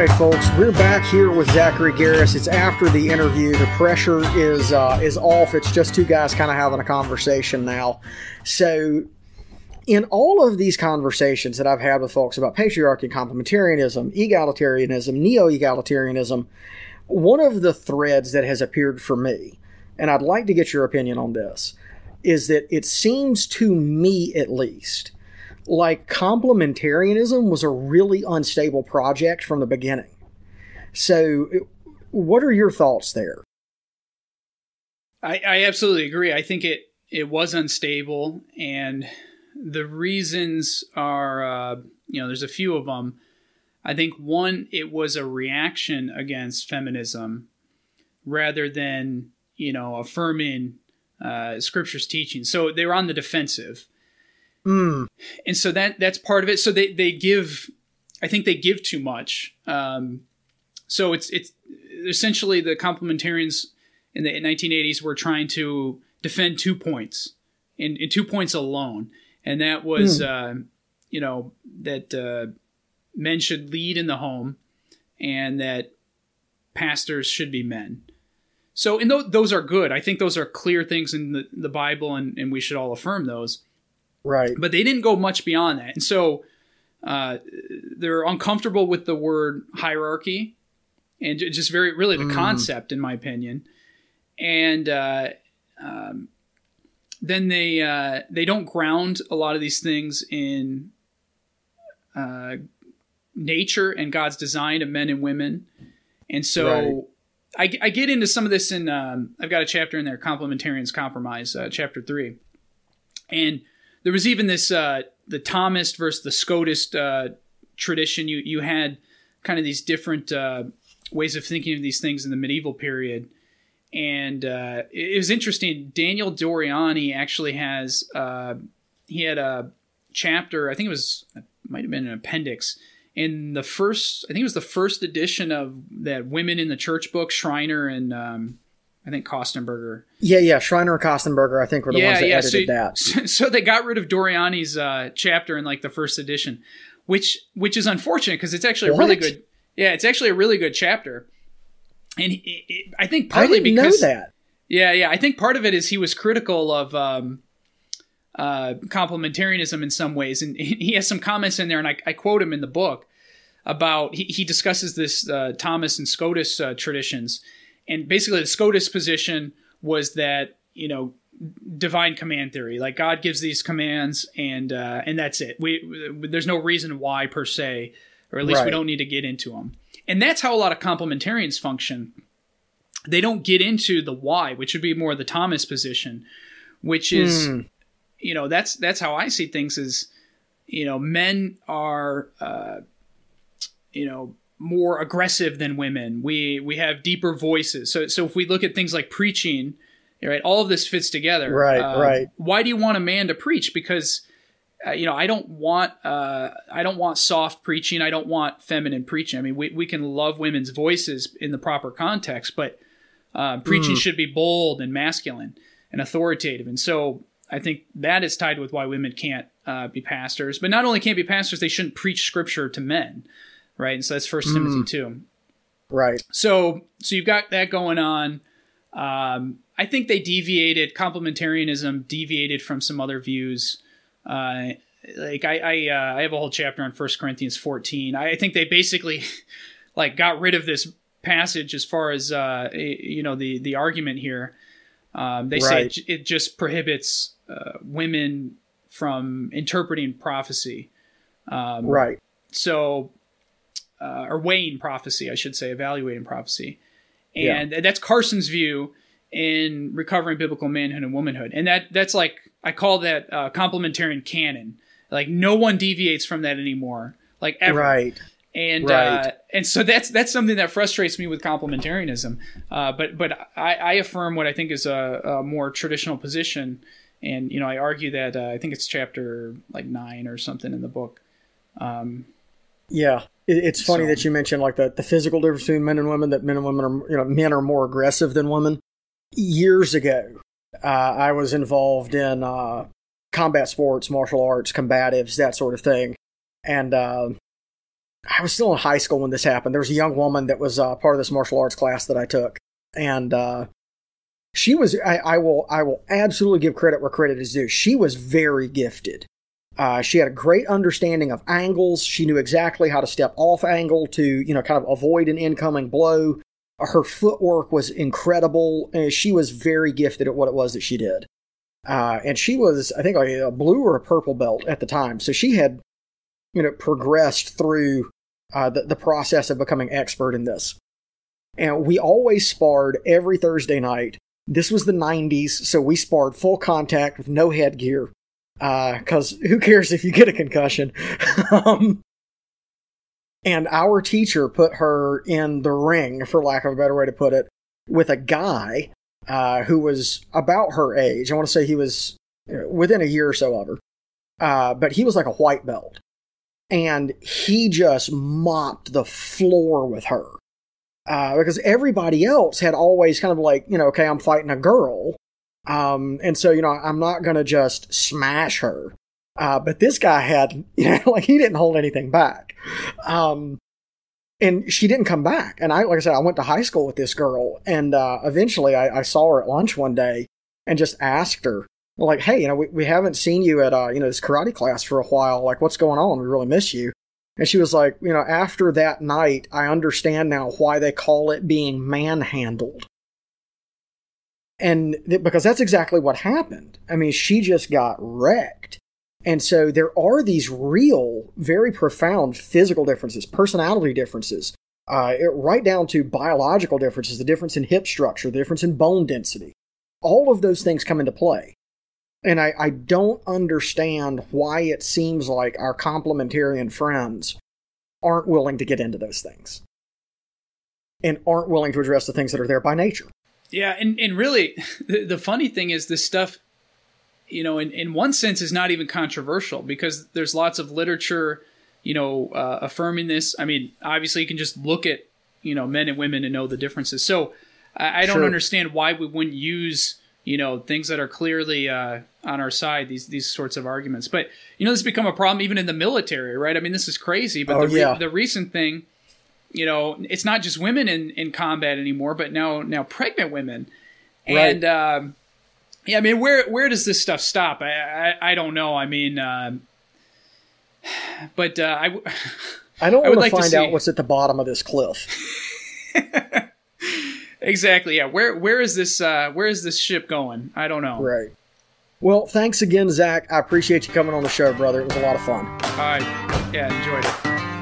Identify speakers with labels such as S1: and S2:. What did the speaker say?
S1: right, folks, we're back here with Zachary Garris. It's after the interview. The pressure is off. It's just two guys kind of having a conversation now. So in all of these conversations that I've had with folks about patriarchy, complementarianism, egalitarianism, neo-egalitarianism, one of the threads that has appeared for me, and I'd like to get your opinion on this, is that it seems to me at least like complementarianism was a really unstable project from the beginning. So what are your thoughts there?
S2: I absolutely agree. I think it was unstable, and the reasons are, there's a few of them. I think one, it was a reaction against feminism rather than, affirming Scripture's teaching. So they were on the defensive. And so that's part of it. So I think they give too much. So it's essentially the complementarians in the 1980s were trying to defend 2 points in 2 points alone. And that was, that men should lead in the home and that pastors should be men. So, and those are good. I think those are clear things in the Bible, and we should all affirm those.
S1: Right.
S2: But they didn't go much beyond that. And so they're uncomfortable with the word hierarchy and just really the concept, in my opinion. And then they don't ground a lot of these things in nature and God's design of men and women. And so I get into some of this in, I've got a chapter in there, Complementarians Compromise, chapter 3. And there was even this, the Thomist versus the Scotist tradition. You had kind of these different ways of thinking of these things in the medieval period. And it was interesting. Daniel Doriani actually has, he had a chapter, I think it might have been an appendix, in the first, I think it was the first edition of that Women in the Church book, Schreiner and I think Kostenberger. Yeah, Schreiner and Kostenberger, I think, were the ones that edited that. So they got rid of Doriani's chapter in like the first edition, which is unfortunate because it's actually a really good. Yeah, it's actually a really good chapter, and I think partly because know that. Yeah, I think part of it is he was critical of complementarianism in some ways, and he has some comments in there, and I quote him in the book about he discusses this Thomas and Scotist traditions. And basically the Scotist position was that, divine command theory, like God gives these commands and that's it. There's no reason why per se, or at least we don't need to get into them. And that's how a lot of complementarians function. They don't get into the why, which would be more the Thomas position, which is, that's how I see things is, men are, more aggressive than women. We have deeper voices. So if we look at things like preaching, right, all of this fits together. Right. Why do you want a man to preach? Because I don't want soft preaching. I don't want feminine preaching. I mean, we can love women's voices in the proper context, but preaching should be bold and masculine and authoritative. And so I think that is tied with why women can't be pastors. But not only can't be pastors, they shouldn't preach scripture to men. Right, and so that's 1 Timothy 2. Right. So you've got that going on. I think they complementarianism deviated from some other views. I have a whole chapter on 1 Corinthians 14. I think they basically got rid of this passage as far as the argument here. They say it just prohibits women from interpreting prophecy. So. Or weighing prophecy, I should say, evaluating prophecy. And that's Carson's view in Recovering Biblical Manhood and Womanhood. And that's I call that complementarian canon. Like, no one deviates from that anymore, ever. Right. And so that's something that frustrates me with complementarianism. But I affirm what I think is a more traditional position. And, I argue that I think it's chapter 9 or something in the book. It's funny that you mentioned the physical difference between men and women, that men and women are, men are more aggressive than women. Years ago, I was involved in combat sports, martial arts, combatives, that sort of thing. And
S1: I was still in high school when this happened. There was a young woman that was part of this martial arts class that I took. And she was, I will absolutely give credit where credit is due. She was very gifted. She had a great understanding of angles. She knew exactly how to step off angle to, kind of avoid an incoming blow. Her footwork was incredible. And she was very gifted at what it was that she did. And she was, I think, like a blue or a purple belt at the time. So she had, progressed through the process of becoming expert in this. And we always sparred every Thursday night. This was the 90s, so we sparred full contact with no headgear. Because who cares if you get a concussion? And our teacher put her in the ring, for lack of a better way to put it, with a guy who was about her age. I want to say he was within a year or so of her. But he was like a white belt. And he just mopped the floor with her. Because everybody else had always kind of like, okay, I'm fighting a girl. And so, I'm not going to just smash her. But this guy had, like he didn't hold anything back. And she didn't come back. And like I said, I went to high school with this girl. And eventually I saw her at lunch one day and just asked her, like, hey, we haven't seen you at, this karate class for a while. Like, what's going on? We really miss you. And she was like, after that night, I understand now why they call it being manhandled. And because that's exactly what happened. I mean, she just got wrecked. And so there are these real, very profound physical differences, personality differences, right down to biological differences, the difference in hip structure, the difference in bone density. All of those things come into play. And I don't understand why it seems like our complementarian friends aren't willing to get into those things. And aren't willing to address the things that are there by nature.
S2: Yeah, and really, the funny thing is this stuff, in one sense is not even controversial because there's lots of literature, affirming this. I mean, obviously you can just look at, men and women and know the differences. So I don't understand why we wouldn't use, things that are clearly on our side, these sorts of arguments. But, this has become a problem even in the military, right? I mean, this is crazy. But the recent thing, it's not just women in combat anymore, but now pregnant women. And,
S1: right.
S2: I mean, where does this stuff stop? I don't know. I mean, but I
S1: don't want to find out what's at the bottom of this cliff.
S2: Exactly. Yeah. Where is this ship going? I don't know.
S1: Right. Well, thanks again, Zach. I appreciate you coming on the show, brother. It was a lot of fun.
S2: All right. Yeah, enjoyed it.